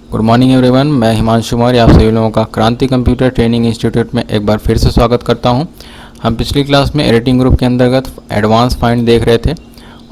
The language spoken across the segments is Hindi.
गुड मॉर्निंग एवरीवन, मैं हिमांशु मौर्य आप सभी लोगों का क्रांति कंप्यूटर ट्रेनिंग इंस्टीट्यूट में एक बार फिर से स्वागत करता हूं। हम पिछली क्लास में एडिटिंग ग्रुप के अंतर्गत एडवांस फाइंड देख रहे थे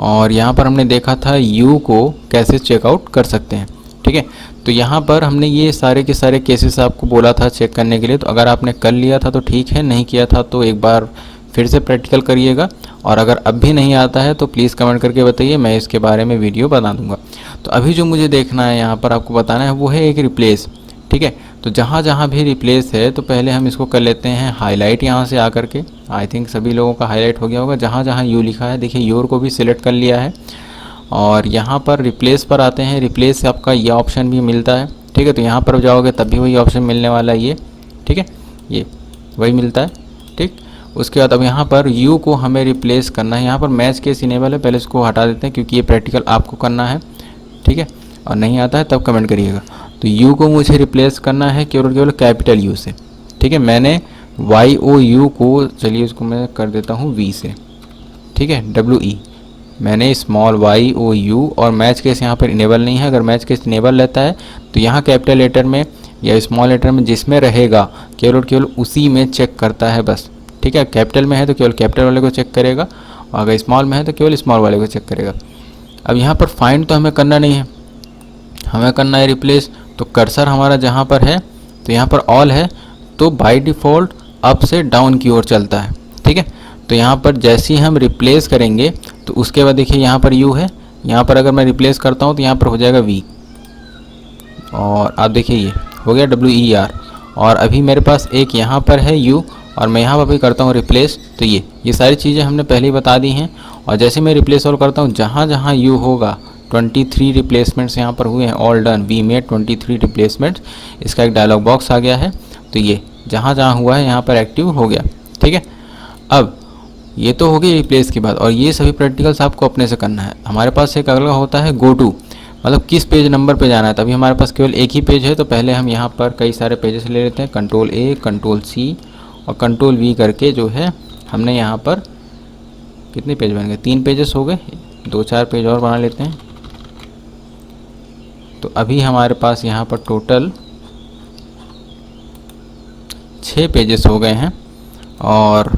और यहां पर हमने देखा था यू को कैसे चेकआउट कर सकते हैं। ठीक है, तो यहां पर हमने ये सारे के सारे केसेस आपको बोला था चेक करने के लिए। तो अगर आपने कर लिया था तो ठीक है, नहीं किया था तो एक बार फिर से प्रैक्टिकल करिएगा और अगर अब भी नहीं आता है तो प्लीज़ कमेंट करके बताइए, मैं इसके बारे में वीडियो बना दूंगा। तो अभी जो मुझे देखना है यहाँ पर आपको बताना है वो है एक रिप्लेस। ठीक है, तो जहाँ जहाँ भी रिप्लेस है तो पहले हम इसको कर लेते हैं हाईलाइट यहाँ से आकर के। आई थिंक सभी लोगों का हाईलाइट हो गया होगा। जहाँ जहाँ यू लिखा है देखिए योर को भी सिलेक्ट कर लिया है और यहाँ पर रिप्लेस पर आते हैं। रिप्लेस से आपका ये ऑप्शन भी मिलता है। ठीक है, तो यहाँ पर जाओगे तब भी वही ऑप्शन मिलने वाला है ये। ठीक है, ये वही मिलता है। ठीक, उसके बाद अब यहाँ पर यू को हमें रिप्लेस करना है। यहाँ पर मैच केस इनेबल है, पहले इसको हटा देते हैं क्योंकि ये प्रैक्टिकल आपको करना है। ठीक है, और नहीं आता है तब कमेंट करिएगा। तो यू को मुझे रिप्लेस करना है केवल केवल कैपिटल यू से। ठीक है, मैंने वाई ओ यू को, चलिए इसको मैं कर देता हूँ वी से। ठीक है, डब्ल्यू ई, मैंने स्मॉल वाई ओ यू और मैच केस यहाँ पर इनेबल नहीं है। अगर मैच केस इनेबल रहता है तो यहाँ कैपिटल लेटर में या स्मॉल लेटर में जिसमें रहेगा केवल केवल उसी में चेक करता है बस। ठीक है, कैपिटल में है तो केवल कैपिटल वाले को चेक करेगा और अगर स्मॉल में है तो केवल स्मॉल वाले को चेक करेगा। अब यहाँ पर फाइंड तो हमें करना नहीं है, हमें करना है रिप्लेस। तो कर्सर हमारा जहाँ पर है तो यहाँ पर ऑल है तो बाय डिफ़ॉल्ट अप से डाउन की ओर चलता है। ठीक है, तो यहाँ पर जैसे ही हम रिप्लेस करेंगे तो उसके बाद देखिए यहाँ पर यू है, यहाँ पर अगर मैं रिप्लेस करता हूँ तो यहाँ पर हो जाएगा वी और आप देखिए ये हो गया डब्ल्यू ई आर। और अभी मेरे पास एक यहाँ पर है यू और मैं यहाँ पर भी करता हूँ रिप्लेस। तो ये सारी चीज़ें हमने पहले ही बता दी हैं। और जैसे मैं रिप्लेस ऑल करता हूँ जहाँ जहाँ यू होगा 23 रिप्लेसमेंट्स यहाँ पर हुए हैं, all done, we made 23 replacements. इसका एक डायलॉग बॉक्स आ गया है। तो ये जहाँ जहाँ हुआ है यहाँ पर एक्टिव हो गया। ठीक है, अब ये तो हो गई रिप्लेस की बात और ये सभी प्रैक्टिकल्स आपको अपने से करना है। हमारे पास एक अगला होता है गो टू, मतलब किस पेज नंबर पे जाना है। तभी हमारे पास केवल एक ही पेज है तो पहले हम यहाँ पर कई सारे पेजेस ले लेते हैं। कंट्रोल ए, कंट्रोल सी और कंट्रोल वी करके जो है हमने यहाँ पर कितने पेज बन गए, 3 पेजेस हो गए। 2-4 पेज और बना लेते हैं। तो अभी हमारे पास यहाँ पर टोटल 6 पेजेस हो गए हैं। और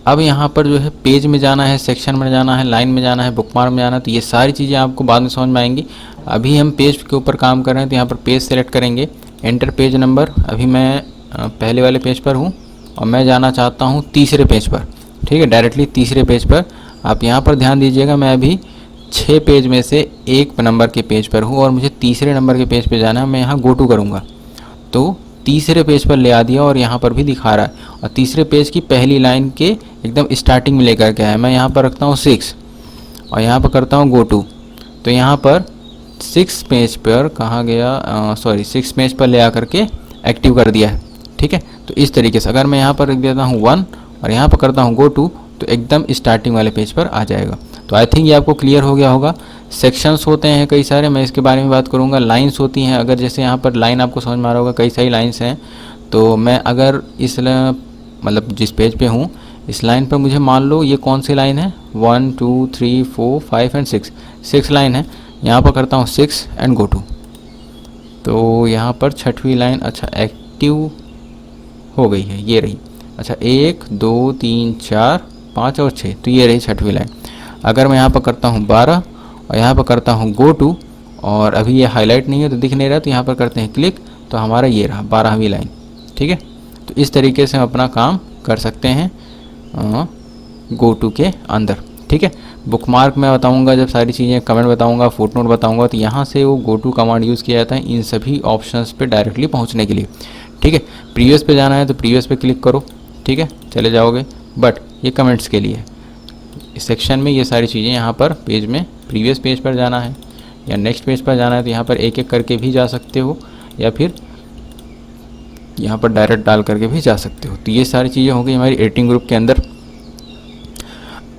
अब यहाँ पर जो है पेज में जाना है, सेक्शन में जाना है, लाइन में जाना है, बुकमार्क में जाना है। तो ये सारी चीज़ें आपको बाद में समझ में आएंगी। अभी हम पेज के ऊपर काम कर रहे हैं तो यहाँ पर पेज सेलेक्ट करेंगे, एंटर पेज नंबर। अभी मैं पहले वाले पेज पर हूँ और मैं जाना चाहता हूँ तीसरे पेज पर। ठीक है, डायरेक्टली तीसरे पेज पर। आप यहाँ पर ध्यान दीजिएगा, मैं अभी 6 पेज में से 1 नंबर के पेज पर हूँ और मुझे तीसरे नंबर के पेज पर जाना है। मैं यहाँ गो टू करूँगा तो तीसरे पेज पर ले आ दिया और यहाँ पर भी दिखा रहा है। और तीसरे पेज की पहली लाइन के एकदम स्टार्टिंग में लेकर के आया। मैं यहाँ पर रखता हूँ 6 और यहाँ पर करता हूँ गो टू। तो यहाँ पर 6 पेज पर कहाँ गया, 6 पेज पर ले आकर के एक्टिव कर दिया है। ठीक है, तो इस तरीके से अगर मैं यहाँ पर रख देता हूँ 1 और यहाँ पर करता हूँ गो टू तो एकदम स्टार्टिंग वाले पेज पर आ जाएगा। तो आई थिंक ये आपको क्लियर हो गया होगा। सेक्शंस होते हैं कई सारे, मैं इसके बारे में बात करूँगा। लाइंस होती हैं, अगर जैसे यहाँ पर लाइन आपको समझ में आ रहा होगा, कई सारी लाइंस हैं। तो मैं अगर इस मतलब जिस पेज पे हूँ इस लाइन पर मुझे मान लो ये कौन सी लाइन है, 1 2 3 4 5 एंड 6 लाइन है। यहाँ पर करता हूँ 6 एंड गो टू। तो यहाँ पर 6वीं लाइन अच्छा एक्टिव हो गई है, ये रही। अच्छा 1 2 3 4 5 और 6, तो ये रही 6वीं लाइन। अगर मैं यहाँ पर करता हूँ 12 और यहाँ पर करता हूँ गो टू और अभी ये हाईलाइट नहीं है तो दिख नहीं रहा, तो यहाँ पर करते हैं क्लिक तो हमारा ये रहा 12वीं लाइन। ठीक है, तो इस तरीके से हम अपना काम कर सकते हैं गो टू के अंदर। ठीक है, बुकमार्क मैं बताऊंगा जब सारी चीज़ें, कमेंट बताऊंगा, फुटनोट बताऊंगा। तो यहाँ से वो गो टू कमांड यूज़ किया जाता है इन सभी ऑप्शंस पे डायरेक्टली पहुँचने के लिए। ठीक है, प्रीवियस पे जाना है तो प्रीवियस पे क्लिक करो। ठीक है, चले जाओगे, बट ये कमेंट्स के लिए इस सेक्शन में ये सारी चीज़ें यहाँ पर पेज में प्रीवियस पेज पर जाना है या नेक्स्ट पेज पर जाना है तो यहाँ पर एक एक करके भी जा सकते हो या फिर यहाँ पर डायरेक्ट डाल करके भी जा सकते हो। तो ये सारी चीज़ें हो गई हमारी एडिटिंग ग्रुप के अंदर।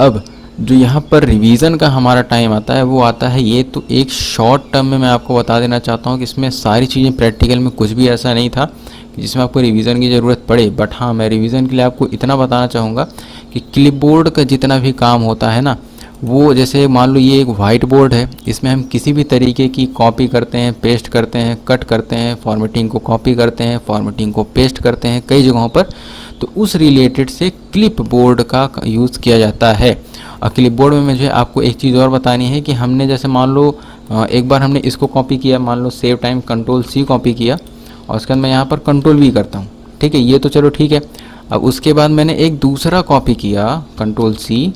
अब जो यहाँ पर रिवीजन का हमारा टाइम आता है वो आता है ये, तो एक शॉर्ट टर्म में मैं आपको बता देना चाहता हूँ कि इसमें सारी चीज़ें प्रैक्टिकल में कुछ भी ऐसा नहीं था जिसमें आपको रिवीजन की ज़रूरत पड़े। बट हाँ, मैं रिवीजन के लिए आपको इतना बताना चाहूँगा कि क्लिपबोर्ड का जितना भी काम होता है ना वो जैसे मान लो ये एक वाइट बोर्ड है, इसमें हम किसी भी तरीके की कॉपी करते हैं, पेस्ट करते हैं, कट करते हैं, फॉर्मेटिंग को कॉपी करते हैं, फॉर्मेटिंग को पेस्ट करते हैं कई जगहों पर, तो उस रिलेटेड से क्लिप बोर्ड का यूज़ किया जाता है। और क्लिप बोर्ड में मुझे आपको एक चीज़ और बतानी है कि हमने जैसे मान लो एक बार हमने इसको कॉपी किया, मान लो सेव टाइम Ctrl+C कॉपी किया और उसके बाद मैं यहाँ पर Ctrl+V करता हूँ, ठीक है, ये तो चलो ठीक है। अब उसके बाद मैंने एक दूसरा कॉपी किया Ctrl+C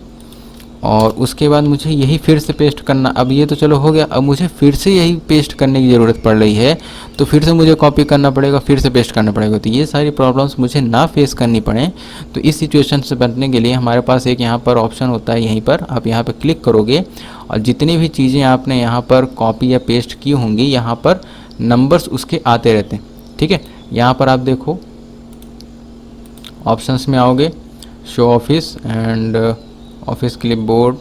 और उसके बाद मुझे यही फिर से पेस्ट करना, अब ये तो चलो हो गया, अब मुझे फिर से यही पेस्ट करने की ज़रूरत पड़ रही है, तो फिर से मुझे कॉपी करना पड़ेगा, फिर से पेस्ट करना पड़ेगा। तो ये सारी प्रॉब्लम्स मुझे ना फेस करनी पड़े, तो इस सिचुएशन से बचने के लिए हमारे पास एक यहाँ पर ऑप्शन होता है, यहीं पर आप यहाँ पर क्लिक करोगे और जितनी भी चीज़ें आपने यहाँ पर कॉपी या पेस्ट की होंगी यहाँ पर नंबर्स उसके आते रहते हैं, ठीक है। यहाँ पर आप देखो ऑप्शंस में आओगे, show office and office clipboard,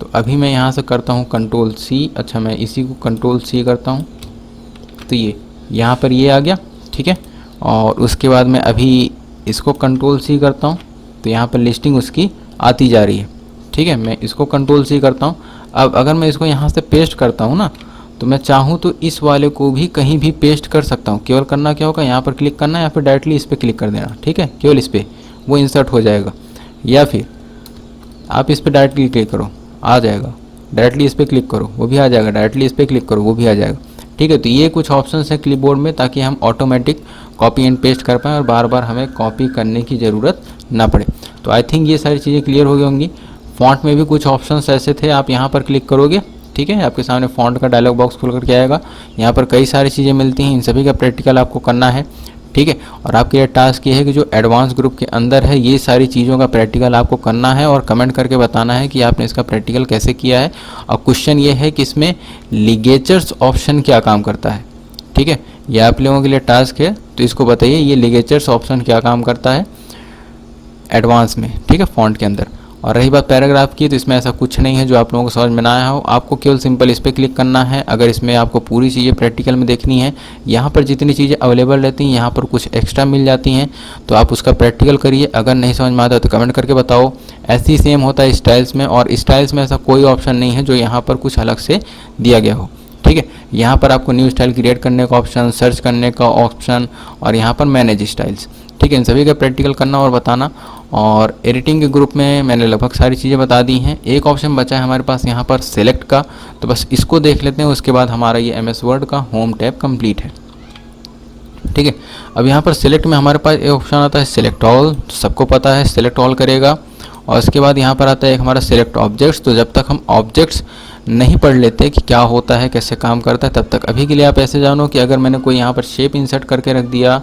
तो अभी मैं यहाँ से करता हूँ Ctrl+C, अच्छा मैं इसी को Ctrl+C करता हूँ, तो ये यहाँ पर ये आ गया, ठीक है। और उसके बाद मैं अभी इसको Ctrl+C करता हूँ, तो यहाँ पर लिस्टिंग उसकी आती जा रही है, ठीक है। मैं इसको Ctrl+C करता हूँ। अब अगर मैं इसको यहाँ से पेस्ट करता हूँ ना, तो मैं चाहूँ तो इस वाले को भी कहीं भी पेस्ट कर सकता हूँ। केवल करना क्या होगा, यहाँ पर क्लिक करना है या फिर डायरेक्टली इस पर क्लिक कर देना, ठीक है, केवल इस पर वो इंसर्ट हो जाएगा, या फिर आप इस पर डायरेक्टली क्लिक करो, आ जाएगा, डायरेक्टली इस पर क्लिक करो वो भी आ जाएगा, डायरेक्टली इस पर क्लिक करो वो भी आ जाएगा, ठीक है। तो ये कुछ ऑप्शंस हैं क्लिपबोर्ड में ताकि हम ऑटोमेटिक कॉपी एंड पेस्ट कर पाएँ और बार बार हमें कॉपी करने की ज़रूरत ना पड़े। तो आई थिंक ये सारी चीज़ें क्लियर हो गई होंगी। फ़ॉन्ट में भी कुछ ऑप्शंस ऐसे थे, आप यहाँ पर क्लिक करोगे, ठीक है, आपके सामने फ़ॉन्ट का डायलॉग बॉक्स खुल करके आएगा। यहाँ पर कई सारी चीज़ें मिलती हैं, इन सभी का प्रैक्टिकल आपको करना है, ठीक है। और आपके लिए टास्क ये है कि जो एडवांस ग्रुप के अंदर है ये सारी चीज़ों का प्रैक्टिकल आपको करना है और कमेंट करके बताना है कि आपने इसका प्रैक्टिकल कैसे किया है। और क्वेश्चन ये है कि इसमें लिगेचर्स ऑप्शन क्या काम करता है, ठीक है, ये आप लोगों के लिए टास्क है, तो इसको बताइए ये लिगेचर्स ऑप्शन क्या काम करता है एडवांस में, ठीक है, फ़ॉन्ट के अंदर। और रही बात पैराग्राफ की, तो इसमें ऐसा कुछ नहीं है जो आप लोगों को समझ में ना आया हो, आपको केवल सिंपल इस पर क्लिक करना है। अगर इसमें आपको पूरी चीज़ें प्रैक्टिकल में देखनी है, यहाँ पर जितनी चीज़ें अवेलेबल रहती हैं यहाँ पर कुछ एक्स्ट्रा मिल जाती हैं, तो आप उसका प्रैक्टिकल करिए। अगर नहीं समझ में आता तो कमेंट करके बताओ। ऐसे ही सेम होता है स्टाइल्स में, और स्टाइल्स में ऐसा कोई ऑप्शन नहीं है जो यहाँ पर कुछ अलग से दिया गया हो, ठीक है। यहाँ पर आपको न्यू स्टाइल क्रिएट करने का ऑप्शन, सर्च करने का ऑप्शन और यहाँ पर मैनेज स्टाइल्स, ठीक है, इन सभी का प्रैक्टिकल करना और बताना। और एडिटिंग के ग्रुप में मैंने लगभग सारी चीज़ें बता दी हैं। एक ऑप्शन बचा है हमारे पास यहाँ पर सेलेक्ट का, तो बस इसको देख लेते हैं, उसके बाद हमारा ये MS वर्ड का होम टैब कंप्लीट है, ठीक है। अब यहाँ पर सेलेक्ट में हमारे पास एक ऑप्शन आता है सेलेक्ट ऑल, तो सबको पता है सेलेक्ट ऑल करेगा। और उसके बाद यहाँ पर आता है एक हमारा सेलेक्ट ऑब्जेक्ट्स, तो जब तक हम ऑब्जेक्ट्स नहीं पढ़ लेते कि क्या होता है कैसे काम करता है तब तक अभी के लिए आप ऐसे जानो कि अगर मैंने कोई यहाँ पर शेप इंसर्ट करके रख दिया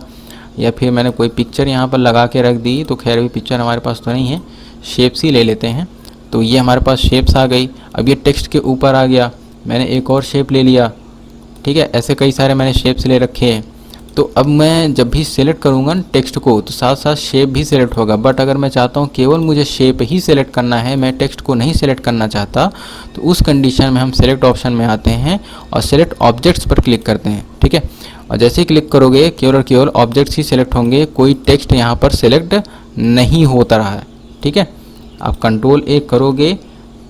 या फिर मैंने कोई पिक्चर यहाँ पर लगा के रख दी, तो खैर अभी पिक्चर हमारे पास तो नहीं है, शेप्स ही ले लेते हैं। तो ये हमारे पास शेप्स आ गई। अब ये टेक्स्ट के ऊपर आ गया, मैंने एक और शेप ले लिया, ठीक है, ऐसे कई सारे मैंने शेप्स ले रखे हैं। तो अब मैं जब भी सिलेक्ट करूँगा टेक्स्ट को तो साथ साथ शेप भी सिलेक्ट होगा, बट अगर मैं चाहता हूँ केवल मुझे शेप ही सिलेक्ट करना है, मैं टेक्स्ट को नहीं सिलेक्ट करना चाहता, तो उस कंडीशन में हम सिलेक्ट ऑप्शन में आते हैं और सिलेक्ट ऑब्जेक्ट्स पर क्लिक करते हैं, ठीक है। और जैसे ही क्लिक करोगे केवल और केवल ऑब्जेक्ट्स ही सिलेक्ट होंगे, कोई टेक्स्ट यहाँ पर सिलेक्ट नहीं होता रहा है, ठीक है। आप Ctrl+A करोगे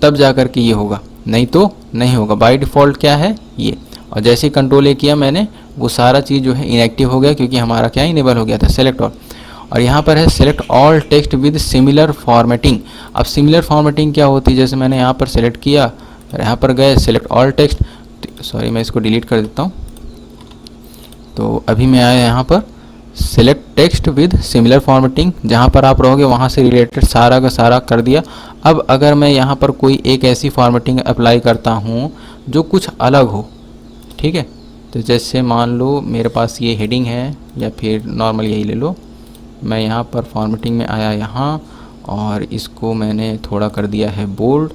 तब जा कर के ये होगा, नहीं तो नहीं होगा। बाय डिफ़ॉल्ट क्या है ये, और जैसे ही Ctrl+A किया मैंने वो सारा चीज़ जो है इनएक्टिव हो गया, क्योंकि हमारा क्या इनेबल हो गया था सेलेक्ट ऑल। और यहाँ पर है select all text with similar formatting. अब सिमिलर फॉर्मेटिंग क्या होती है, जैसे मैंने यहाँ पर सेलेक्ट किया, यहाँ पर गए सेलेक्ट ऑल टेक्स्ट, सॉरी मैं इसको डिलीट कर देता हूँ। तो अभी मैं आया यहाँ पर select text with similar formatting, जहाँ पर आप रहोगे वहाँ से रिलेटेड सारा का सारा कर दिया। अब अगर मैं यहाँ पर कोई एक ऐसी फॉर्मेटिंग अप्लाई करता हूँ जो कुछ अलग हो, ठीक है, तो जैसे मान लो मेरे पास ये हेडिंग है या फिर नॉर्मल यही ले लो, मैं यहाँ पर फॉर्मेटिंग में आया यहाँ और इसको मैंने थोड़ा कर दिया है बोल्ड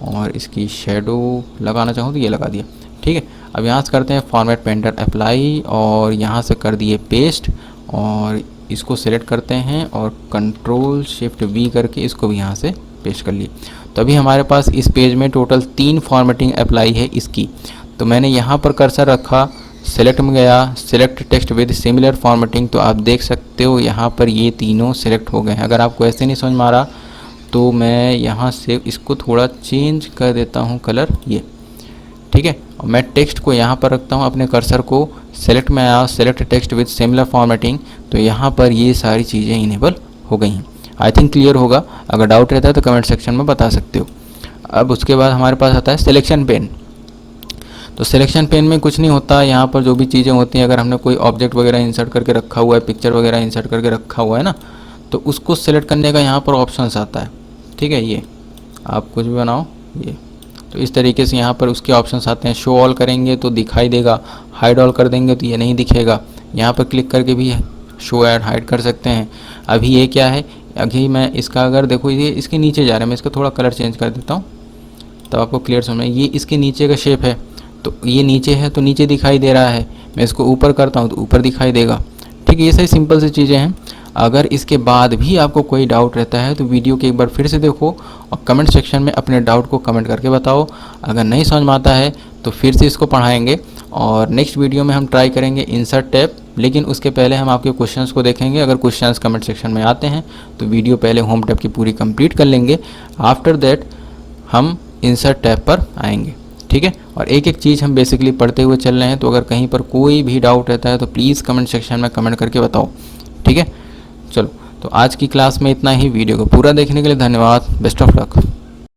और इसकी शेडो लगाना चाहूँ तो ये लगा दिया, ठीक है। अब यहाँ से करते हैं फॉर्मेट पेंटर अप्लाई और यहाँ से कर दिए पेस्ट और इसको सिलेक्ट करते हैं और Ctrl+Shift+V करके इसको भी यहाँ से पेस्ट कर लिए। तो अभी हमारे पास इस पेज में टोटल 3 फॉर्मेटिंग अप्लाई है इसकी। तो मैंने यहाँ पर कर्सर रखा सेलेक्ट में गया, select text with similar formatting, तो आप देख सकते हो यहाँ पर ये तीनों सेलेक्ट हो गए हैं। अगर आपको ऐसे नहीं समझ में आ रहा तो मैं यहाँ से इसको थोड़ा चेंज कर देता हूँ कलर, ये ठीक है। और मैं टेक्स्ट को यहाँ पर रखता हूँ, अपने कर्सर को सेलेक्ट में आया, select text with similar formatting, तो यहाँ पर ये सारी चीज़ें इनेबल हो गई हैं। आई थिंक क्लियर होगा। अगर डाउट रहता है तो कमेंट सेक्शन में बता सकते हो। अब उसके बाद हमारे पास आता है सिलेक्शन पेन। तो सिलेक्शन पेन में कुछ नहीं होता, यहाँ पर जो भी चीज़ें होती हैं, अगर हमने कोई ऑब्जेक्ट वगैरह इंसर्ट करके रखा हुआ है, पिक्चर वगैरह इंसर्ट करके रखा हुआ है ना, तो उसको सेलेक्ट करने का यहाँ पर ऑप्शंस आता है, ठीक है। ये आप कुछ भी बनाओ, ये तो इस तरीके से यहाँ पर उसके ऑप्शंस आते हैं। शो ऑल करेंगे तो दिखाई देगा, हाइड ऑल कर देंगे तो ये नहीं दिखेगा। यहाँ पर क्लिक करके भी शो ऐड हाइड कर सकते हैं। अभी ये क्या है, अभी मैं इसका अगर देखो ये इसके नीचे जा रहा है, मैं इसका थोड़ा कलर चेंज कर देता हूँ तब आपको क्लियर समझ में। ये इसके नीचे का शेप है, तो ये नीचे है तो नीचे दिखाई दे रहा है, मैं इसको ऊपर करता हूँ तो ऊपर दिखाई देगा, ठीक है। ये सारी सिंपल सी चीज़ें हैं। अगर इसके बाद भी आपको कोई डाउट रहता है तो वीडियो के एक बार फिर से देखो और कमेंट सेक्शन में अपने डाउट को कमेंट करके बताओ। अगर नहीं समझ में आता है तो फिर से इसको पढ़ाएंगे और नेक्स्ट वीडियो में हम ट्राई करेंगे इंसर्ट टैब, लेकिन उसके पहले हम आपके क्वेश्चंस को देखेंगे। अगर क्वेश्चंस कमेंट सेक्शन में आते हैं तो वीडियो पहले होम टैब की पूरी कंप्लीट कर लेंगे, आफ्टर दैट हम इंसर्ट टैब पर आएंगे, ठीक है। और एक एक चीज़ हम बेसिकली पढ़ते हुए चल रहे हैं, तो अगर कहीं पर कोई भी डाउट रहता है तो प्लीज़ कमेंट सेक्शन में कमेंट करके बताओ, ठीक है। चलो, तो आज की क्लास में इतना ही। वीडियो को पूरा देखने के लिए धन्यवाद। Best of luck.